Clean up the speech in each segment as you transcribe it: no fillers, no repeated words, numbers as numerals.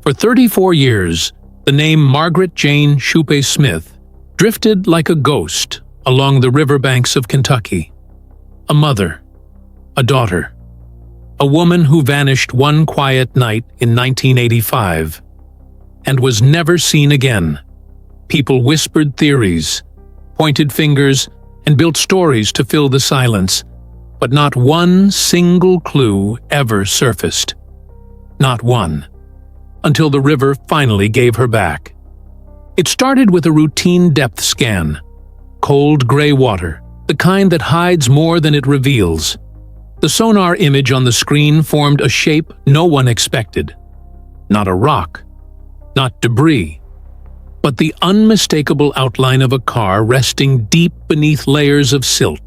For 34 years, the name Margaret Jane Shupe Smith drifted like a ghost along the riverbanks of Kentucky. A mother, a daughter, a woman who vanished one quiet night in 1985 and was never seen again. People whispered theories, pointed fingers, and built stories to fill the silence, but not one single clue ever surfaced. Not one. Until the river finally gave her back. It started with a routine depth scan. Cold gray water, the kind that hides more than it reveals. The sonar image on the screen formed a shape no one expected. Not a rock, not debris, but the unmistakable outline of a car resting deep beneath layers of silt.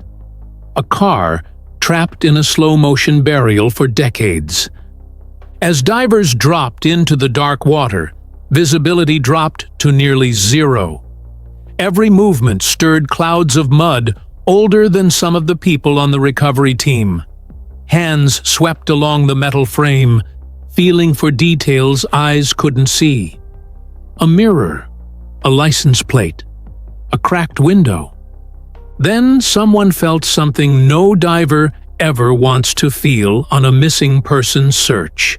A car trapped in a slow-motion burial for decades. As divers dropped into the dark water, visibility dropped to nearly zero. Every movement stirred clouds of mud older than some of the people on the recovery team. Hands swept along the metal frame, feeling for details eyes couldn't see. A mirror, a license plate, a cracked window. Then someone felt something no diver ever wants to feel on a missing person search.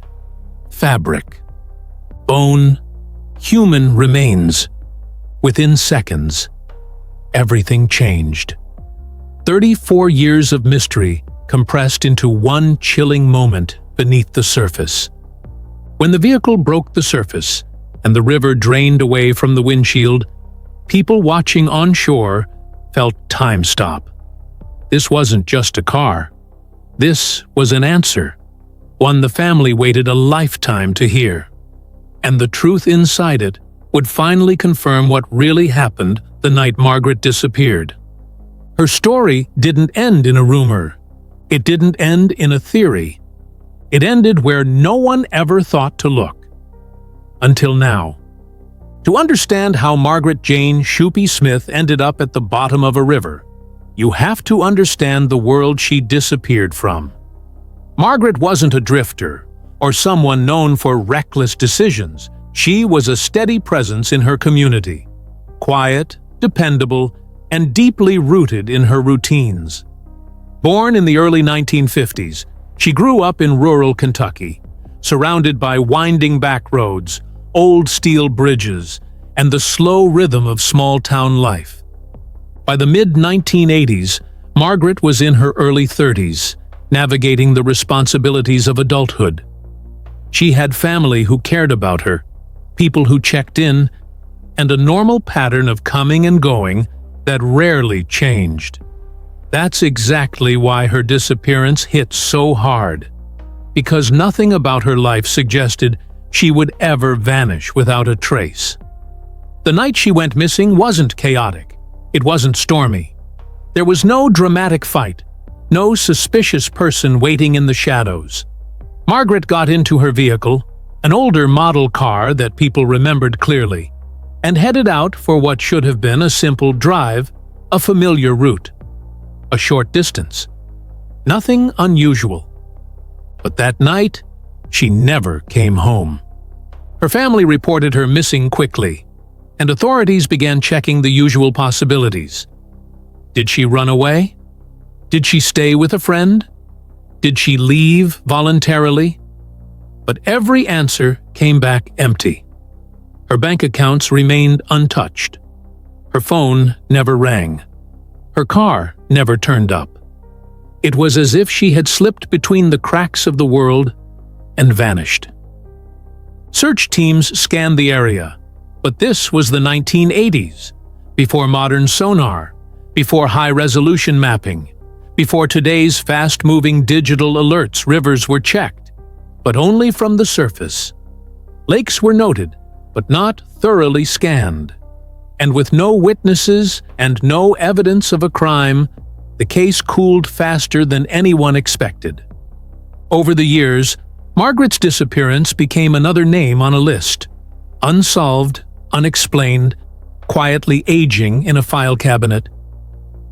Fabric, bone, human remains. Within seconds, everything changed. 34 years of mystery compressed into one chilling moment beneath the surface. When the vehicle broke the surface and the river drained away from the windshield, people watching on shore felt time stop. This wasn't just a car. This was an answer, one the family waited a lifetime to hear. And the truth inside it would finally confirm what really happened the night Margaret disappeared. Her story didn't end in a rumor. It didn't end in a theory. It ended where no one ever thought to look. Until now. To understand how Margaret Jane Shupe Smith ended up at the bottom of a river, you have to understand the world she disappeared from. Margaret wasn't a drifter or someone known for reckless decisions. She was a steady presence in her community, quiet, dependable, and deeply rooted in her routines. Born in the early 1950s, she grew up in rural Kentucky, surrounded by winding back roads, old steel bridges, and the slow rhythm of small-town life. By the mid-1980s, Margaret was in her early 30s, navigating the responsibilities of adulthood. She had family who cared about her, people who checked in, and a normal pattern of coming and going that rarely changed. That's exactly why her disappearance hit so hard, because nothing about her life suggested she would ever vanish without a trace. The night she went missing wasn't chaotic. It wasn't stormy. There was no dramatic fight, no suspicious person waiting in the shadows. Margaret got into her vehicle, an older model car that people remembered clearly, and headed out for what should have been a simple drive, a familiar route. A short distance. Nothing unusual. But that night, she never came home. Her family reported her missing quickly, and authorities began checking the usual possibilities. Did she run away? Did she stay with a friend? Did she leave voluntarily? But every answer came back empty. Her bank accounts remained untouched. Her phone never rang. Her car never turned up. It was as if she had slipped between the cracks of the world and vanished. Search teams scanned the area, but this was the 1980s, before modern sonar, before high-resolution mapping, before today's fast-moving digital alerts. Rivers were checked, but only from the surface. Lakes were noted, but not thoroughly scanned. And with no witnesses and no evidence of a crime, the case cooled faster than anyone expected. Over the years, Margaret's disappearance became another name on a list. Unsolved, unexplained, quietly aging in a file cabinet.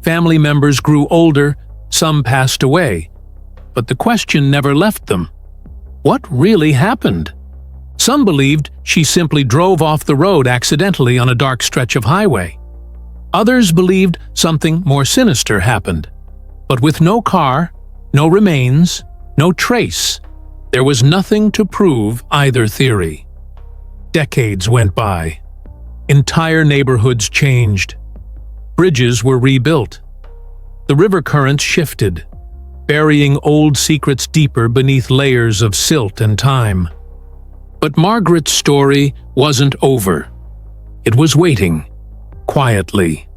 Family members grew older, some passed away, but the question never left them. What really happened? Some believed she simply drove off the road accidentally on a dark stretch of highway. Others believed something more sinister happened. But with no car, no remains, no trace, there was nothing to prove either theory. Decades went by. Entire neighborhoods changed. Bridges were rebuilt. The river currents shifted, burying old secrets deeper beneath layers of silt and time. But Margaret's story wasn't over. It was waiting, quietly,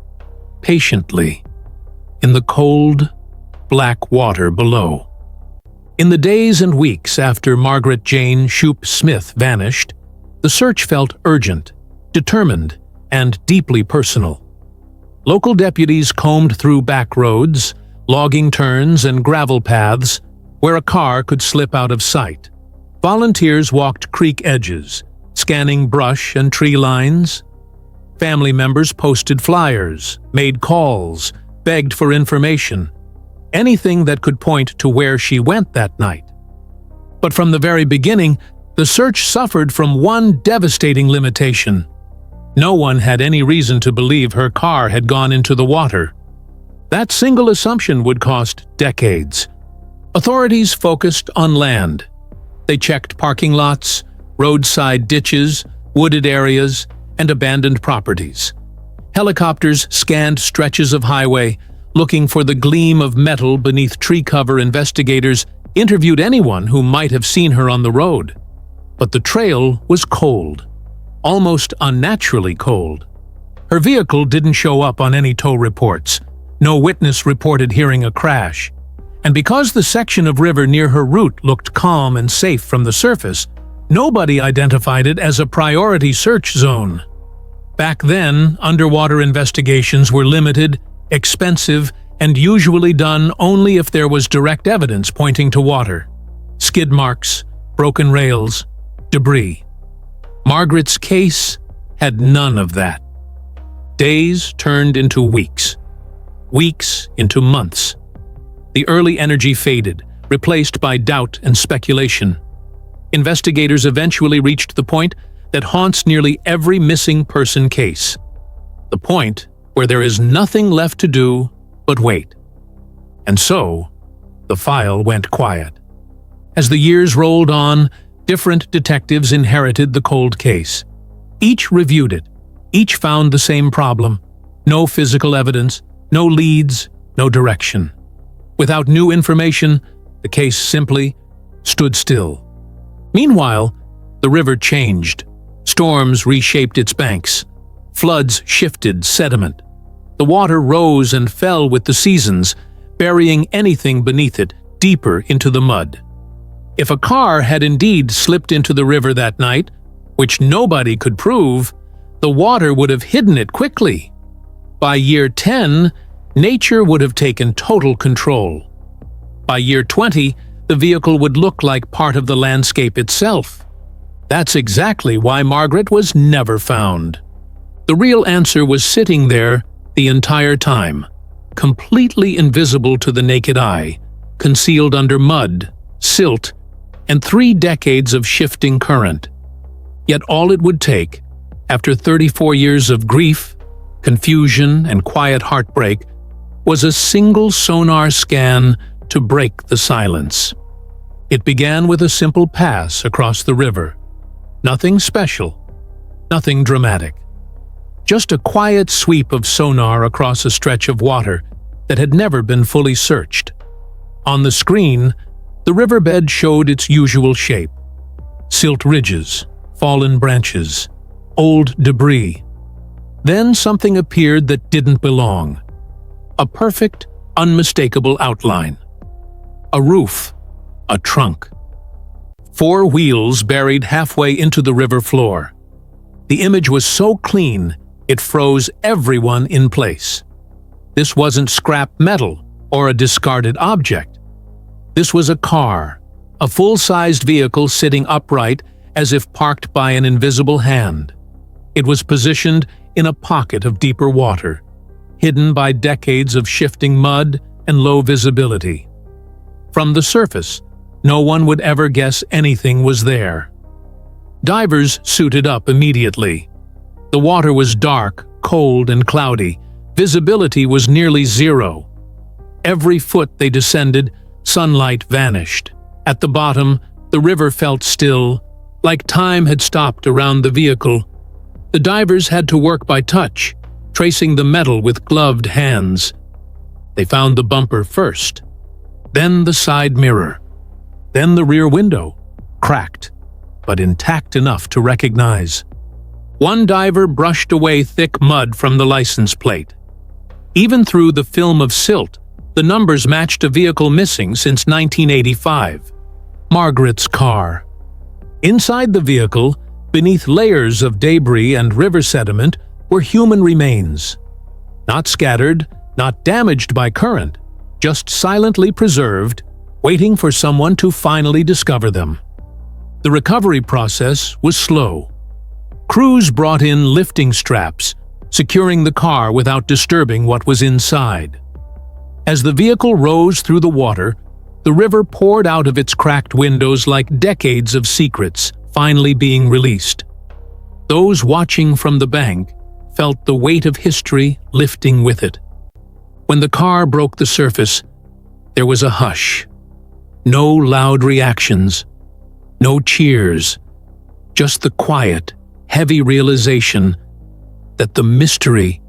patiently, in the cold, black water below. In the days and weeks after Margaret Jane Shupe Smith vanished, the search felt urgent, determined, and deeply personal. Local deputies combed through back roads, logging turns, and gravel paths where a car could slip out of sight. Volunteers walked creek edges, scanning brush and tree lines. Family members posted flyers, made calls, begged for information, anything that could point to where she went that night. But from the very beginning, the search suffered from one devastating limitation. No one had any reason to believe her car had gone into the water. That single assumption would cost decades. Authorities focused on land. They checked parking lots, roadside ditches, wooded areas, and abandoned properties. Helicopters scanned stretches of highway, looking for the gleam of metal beneath tree cover. Investigators interviewed anyone who might have seen her on the road. But the trail was cold, almost unnaturally cold. Her vehicle didn't show up on any tow reports. No witness reported hearing a crash. And because the section of river near her route looked calm and safe from the surface, nobody identified it as a priority search zone. Back then, underwater investigations were limited, expensive, and usually done only if there was direct evidence pointing to water. Skid marks, broken rails, debris. Margaret's case had none of that. Days turned into weeks. Weeks into months. The early energy faded, replaced by doubt and speculation. Investigators eventually reached the point that haunts nearly every missing person case. The point where there is nothing left to do but wait. And so, the file went quiet. As the years rolled on, different detectives inherited the cold case. Each reviewed it. Each found the same problem. No physical evidence, no leads, no direction. Without new information, the case simply stood still. Meanwhile, the river changed. Storms reshaped its banks. Floods shifted sediment. The water rose and fell with the seasons, burying anything beneath it deeper into the mud. If a car had indeed slipped into the river that night, which nobody could prove, the water would have hidden it quickly. By year 10, nature would have taken total control. By year 20, the vehicle would look like part of the landscape itself. That's exactly why Margaret was never found. The real answer was sitting there the entire time, completely invisible to the naked eye, concealed under mud, silt, and 3 decades of shifting current. Yet all it would take, after 34 years of grief, confusion, and quiet heartbreak, was a single sonar scan to break the silence. It began with a simple pass across the river. Nothing special, nothing dramatic. Just a quiet sweep of sonar across a stretch of water that had never been fully searched. On the screen, the riverbed showed its usual shape. Silt ridges, fallen branches, old debris. Then something appeared that didn't belong. A perfect, unmistakable outline. A roof, a trunk. 4 wheels buried halfway into the river floor. The image was so clean, it froze everyone in place. This wasn't scrap metal or a discarded object. This was a car, a full-sized vehicle sitting upright as if parked by an invisible hand. It was positioned in a pocket of deeper water, hidden by decades of shifting mud and low visibility. From the surface, no one would ever guess anything was there. Divers suited up immediately. The water was dark, cold, and cloudy. Visibility was nearly zero. Every foot they descended, sunlight vanished. At the bottom, the river felt still, like time had stopped around the vehicle. The divers had to work by touch, tracing the metal with gloved hands. They found the bumper first, then the side mirror, then the rear window, cracked, but intact enough to recognize. One diver brushed away thick mud from the license plate. Even through the film of silt, the numbers matched a vehicle missing since 1985. Margaret's car. Inside the vehicle, beneath layers of debris and river sediment, were human remains. Not scattered, not damaged by current, just silently preserved, waiting for someone to finally discover them. The recovery process was slow. Crews brought in lifting straps, securing the car without disturbing what was inside. As the vehicle rose through the water, the river poured out of its cracked windows like decades of secrets finally being released. Those watching from the bank felt the weight of history lifting with it. When the car broke the surface, there was a hush. No loud reactions, no cheers, just the quiet, heavy realization that the mystery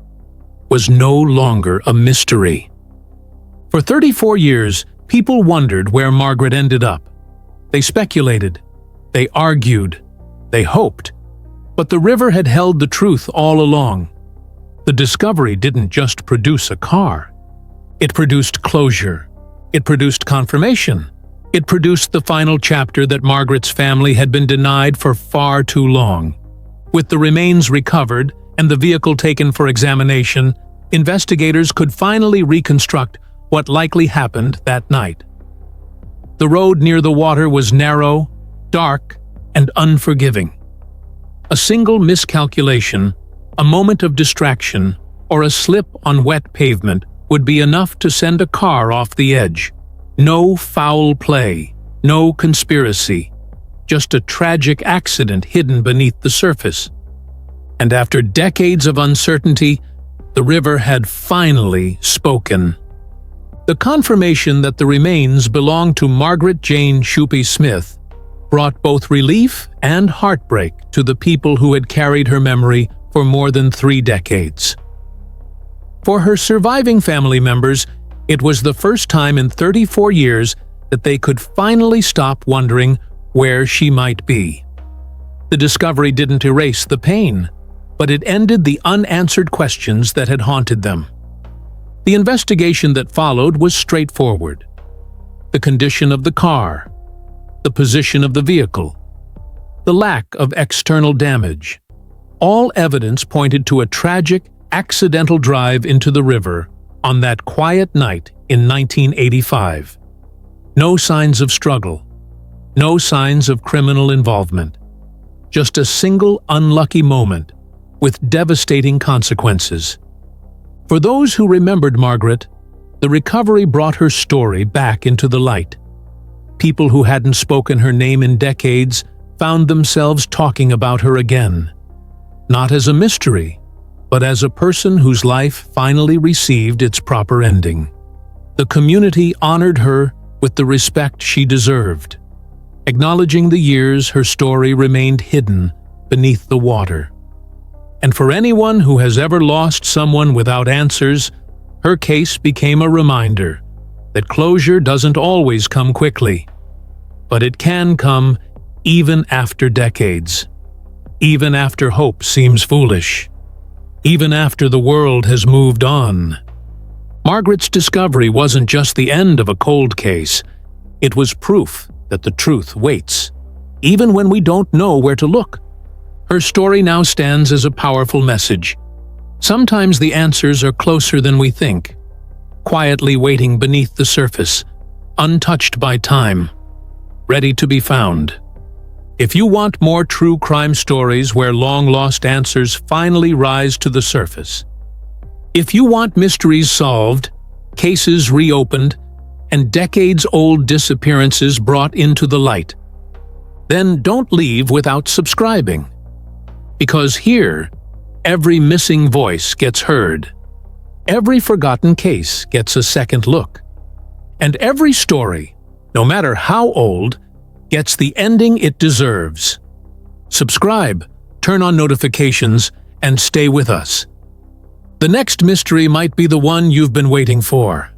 was no longer a mystery. For 34 years, people wondered where Margaret ended up. They speculated, they argued, they hoped, but the river had held the truth all along. The discovery didn't just produce a car. It produced closure. It produced confirmation. It produced the final chapter that Margaret's family had been denied for far too long. With the remains recovered and the vehicle taken for examination, investigators could finally reconstruct what likely happened that night. The road near the water was narrow, dark, and unforgiving. A single miscalculation, a moment of distraction, or a slip on wet pavement would be enough to send a car off the edge. No foul play, no conspiracy, just a tragic accident hidden beneath the surface. And after decades of uncertainty, the river had finally spoken. The confirmation that the remains belonged to Margaret Jane Shupe Smith brought both relief and heartbreak to the people who had carried her memory for more than 3 decades. For her surviving family members, it was the first time in 34 years that they could finally stop wondering where she might be. The discovery didn't erase the pain, but it ended the unanswered questions that had haunted them. The investigation that followed was straightforward. The condition of the car, the position of the vehicle, the lack of external damage. All evidence pointed to a tragic, accidental drive into the river on that quiet night in 1985. No signs of struggle, no signs of criminal involvement. Just a single unlucky moment with devastating consequences. For those who remembered Margaret, the recovery brought her story back into the light. People who hadn't spoken her name in decades found themselves talking about her again. Not as a mystery, but as a person whose life finally received its proper ending. The community honored her with the respect she deserved, acknowledging the years her story remained hidden beneath the water. And for anyone who has ever lost someone without answers, her case became a reminder that closure doesn't always come quickly, but it can come even after decades, even after hope seems foolish, even after the world has moved on. Margaret's discovery wasn't just the end of a cold case, it was proof that the truth waits, even when we don't know where to look. Her story now stands as a powerful message. Sometimes the answers are closer than we think, quietly waiting beneath the surface, untouched by time, ready to be found. If you want more true crime stories where long-lost answers finally rise to the surface, if you want mysteries solved, cases reopened, and decades-old disappearances brought into the light, Then don't leave without subscribing. Because here, every missing voice gets heard. Every forgotten case gets a second look. And every story, no matter how old, gets the ending it deserves. Subscribe, turn on notifications, and stay with us. The next mystery might be the one you've been waiting for.